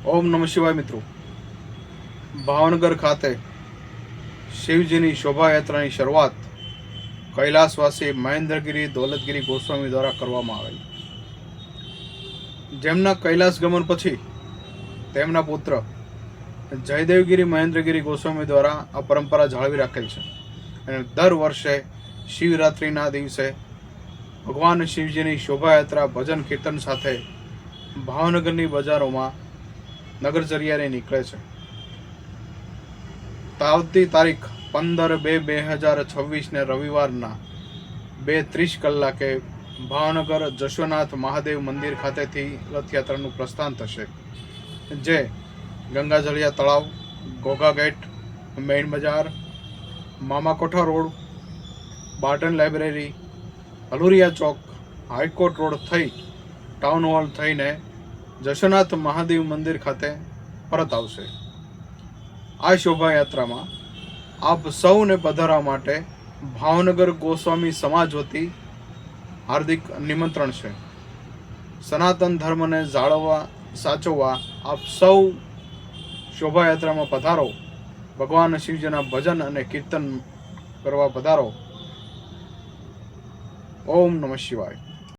ઓમ નમઃ શિવાય મિત્રો, ભાવનગર ખાતે શિવજીની શોભાયાત્રાની શરૂઆત કૈલાસવાસી મહેન્દ્રગીરી દોલતગીરી ગોસ્વામી દ્વારા કરવામાં આવેલ, જેમના કૈલાસ ગમન પછી તેમના પુત્ર જયદેવગીરી મહેન્દ્રગીરી ગોસ્વામી દ્વારા આ પરંપરા જાળવી રાખેલ છે. અને દર વર્ષે શિવરાત્રિના દિવસે ભગવાન શિવજીની શોભાયાત્રા ભજન કીર્તન સાથે ભાવનગરની બજારોમાં નગરચર્યાએ નીકળે છે. આવતી તારીખ 15/2/2026 રવિવારના 2:30 કલાકે ભાવનગર જશોનાથ મહાદેવ મંદિર ખાતેથી રથયાત્રાનું પ્રસ્થાન થશે, જે ગંગાજળિયા તળાવ, ઘોઘા ગેટ, મેઇન બજાર, Mamakotha road, Barton library, Haluria ચોક, હાઈકોર્ટ રોડ થઈ ટાઉન હોલ થઈને જશોનાથ મહાદેવ મંદિર ખાતે પરત આવશે. આ શોભાયાત્રામાં આપ સૌને પધારવા માટે ભાવનગર ગોસ્વામી સમાજ વતી હાર્દિક નિમંત્રણ છે. સનાતન ધર્મને જાળવવા સાચવવા આપ સૌ શોભાયાત્રામાં પધારો. ભગવાન શિવજીના ભજન અને કીર્તન કરવા પધારો. ઓમ નમઃ શિવાય.